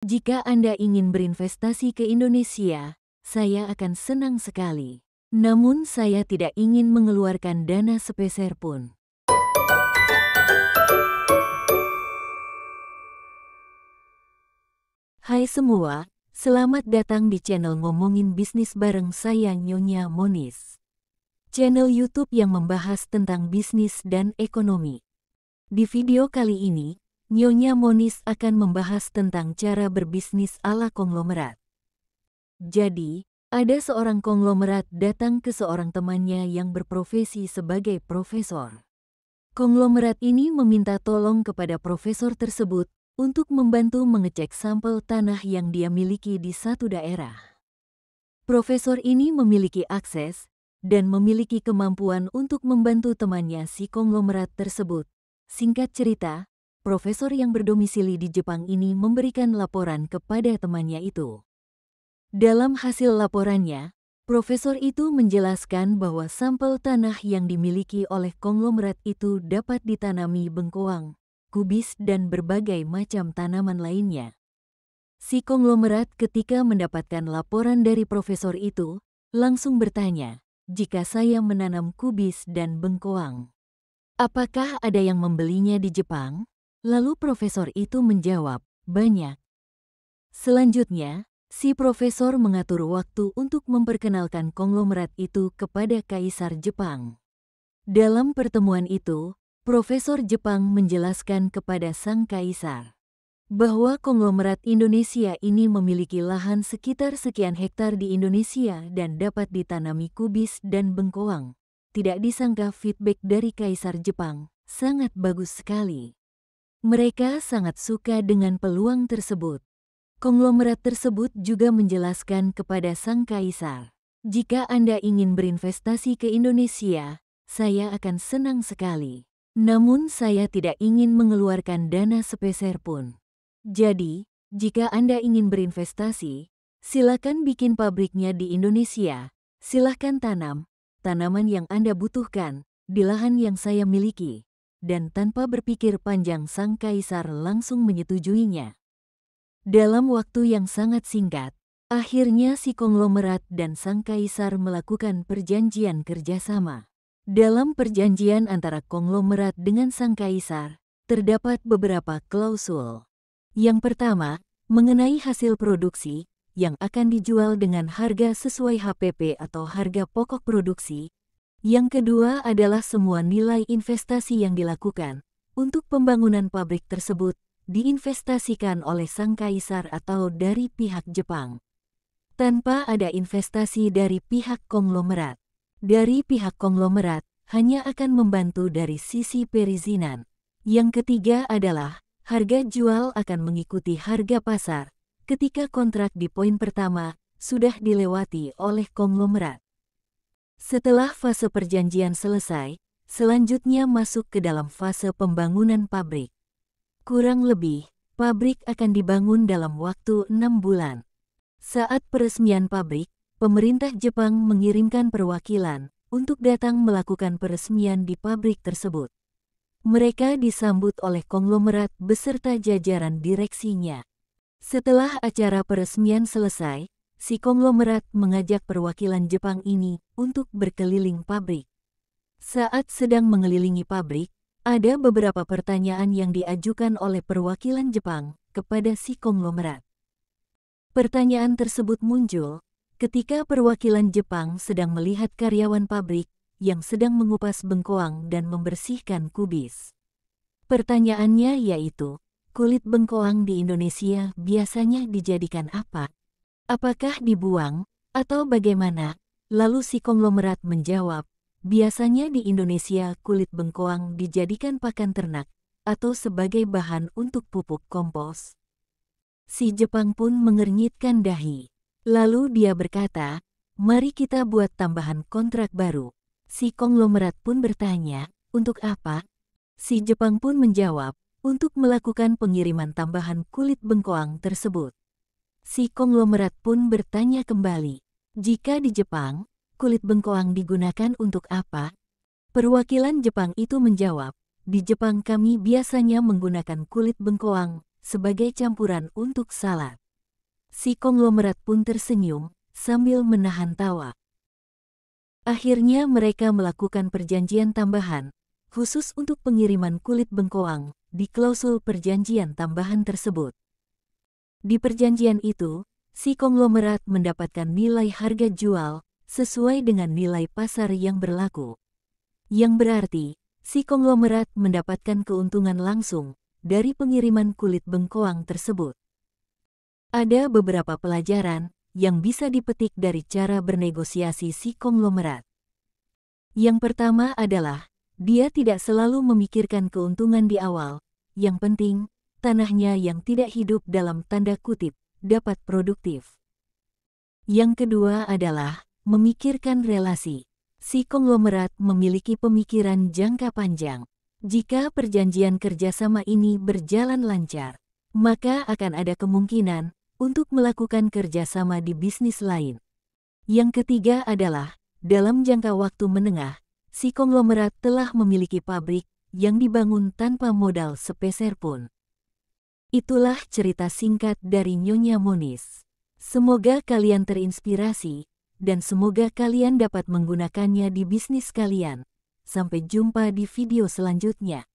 Jika Anda ingin berinvestasi ke Indonesia, saya akan senang sekali. Namun saya tidak ingin mengeluarkan dana sepeser pun. Hai semua, selamat datang di channel Ngomongin Bisnis bareng saya Nyonya Monis. Channel YouTube yang membahas tentang bisnis dan ekonomi. Di video kali ini, Nyonya Monis akan membahas tentang cara berbisnis ala konglomerat. Jadi, ada seorang konglomerat datang ke seorang temannya yang berprofesi sebagai profesor. Konglomerat ini meminta tolong kepada profesor tersebut untuk membantu mengecek sampel tanah yang dia miliki di satu daerah. Profesor ini memiliki akses dan memiliki kemampuan untuk membantu temannya si konglomerat tersebut. Singkat cerita, profesor yang berdomisili di Jepang ini memberikan laporan kepada temannya itu. Dalam hasil laporannya, profesor itu menjelaskan bahwa sampel tanah yang dimiliki oleh konglomerat itu dapat ditanami bengkoang, kubis dan berbagai macam tanaman lainnya. Si konglomerat ketika mendapatkan laporan dari profesor itu, langsung bertanya, jika saya menanam kubis dan bengkoang, apakah ada yang membelinya di Jepang? Lalu profesor itu menjawab, banyak. Selanjutnya, si profesor mengatur waktu untuk memperkenalkan konglomerat itu kepada Kaisar Jepang. Dalam pertemuan itu, Profesor Jepang menjelaskan kepada sang kaisar bahwa konglomerat Indonesia ini memiliki lahan sekitar sekian hektar di Indonesia dan dapat ditanami kubis dan bengkoang. Tidak disangka feedback dari Kaisar Jepang sangat bagus sekali. Mereka sangat suka dengan peluang tersebut. Konglomerat tersebut juga menjelaskan kepada sang kaisar, jika Anda ingin berinvestasi ke Indonesia, saya akan senang sekali. Namun saya tidak ingin mengeluarkan dana sepeser pun. Jadi, jika Anda ingin berinvestasi, silakan bikin pabriknya di Indonesia. Silakan tanam tanaman yang Anda butuhkan di lahan yang saya miliki. Dan tanpa berpikir panjang sang kaisar langsung menyetujuinya. Dalam waktu yang sangat singkat, akhirnya si konglomerat dan sang kaisar melakukan perjanjian kerjasama. Dalam perjanjian antara konglomerat dengan sang kaisar, terdapat beberapa klausul. Yang pertama, mengenai hasil produksi yang akan dijual dengan harga sesuai HPP atau harga pokok produksi. Yang kedua adalah semua nilai investasi yang dilakukan untuk pembangunan pabrik tersebut diinvestasikan oleh sang kaisar atau dari pihak Jepang. Tanpa ada investasi dari pihak konglomerat. Dari pihak konglomerat hanya akan membantu dari sisi perizinan. Yang ketiga adalah harga jual akan mengikuti harga pasar ketika kontrak di poin pertama sudah dilewati oleh konglomerat. Setelah fase perjanjian selesai, selanjutnya masuk ke dalam fase pembangunan pabrik. Kurang lebih, pabrik akan dibangun dalam waktu 6 bulan. Saat peresmian pabrik, pemerintah Jepang mengirimkan perwakilan untuk datang melakukan peresmian di pabrik tersebut. Mereka disambut oleh konglomerat beserta jajaran direksinya. Setelah acara peresmian selesai, si konglomerat mengajak perwakilan Jepang ini untuk berkeliling pabrik. Saat sedang mengelilingi pabrik, ada beberapa pertanyaan yang diajukan oleh perwakilan Jepang kepada si konglomerat. Pertanyaan tersebut muncul ketika perwakilan Jepang sedang melihat karyawan pabrik yang sedang mengupas bengkoang dan membersihkan kubis. Pertanyaannya yaitu, kulit bengkoang di Indonesia biasanya dijadikan apa? Apakah dibuang atau bagaimana? Lalu si konglomerat menjawab, biasanya di Indonesia kulit bengkoang dijadikan pakan ternak atau sebagai bahan untuk pupuk kompos. Si Jepang pun mengernyitkan dahi. Lalu dia berkata, mari kita buat tambahan kontrak baru. Si konglomerat pun bertanya, untuk apa? Si Jepang pun menjawab, untuk melakukan pengiriman tambahan kulit bengkoang tersebut. Si konglomerat pun bertanya kembali, jika di Jepang, kulit bengkoang digunakan untuk apa? Perwakilan Jepang itu menjawab, di Jepang kami biasanya menggunakan kulit bengkoang sebagai campuran untuk salad. Si konglomerat pun tersenyum sambil menahan tawa. Akhirnya mereka melakukan perjanjian tambahan, khusus untuk pengiriman kulit bengkoang, di klausul perjanjian tambahan tersebut. Di perjanjian itu, si konglomerat mendapatkan nilai harga jual sesuai dengan nilai pasar yang berlaku. Yang berarti, si konglomerat mendapatkan keuntungan langsung dari pengiriman kulit bengkoang tersebut. Ada beberapa pelajaran yang bisa dipetik dari cara bernegosiasi si konglomerat. Yang pertama adalah, dia tidak selalu memikirkan keuntungan di awal, yang penting, tanahnya yang tidak hidup dalam tanda kutip, dapat produktif. Yang kedua adalah, memikirkan relasi. Si konglomerat memiliki pemikiran jangka panjang. Jika perjanjian kerjasama ini berjalan lancar, maka akan ada kemungkinan untuk melakukan kerjasama di bisnis lain. Yang ketiga adalah, dalam jangka waktu menengah, si konglomerat telah memiliki pabrik yang dibangun tanpa modal sepeser pun. Itulah cerita singkat dari Nyonya Monis. Semoga kalian terinspirasi, dan semoga kalian dapat menggunakannya di bisnis kalian. Sampai jumpa di video selanjutnya.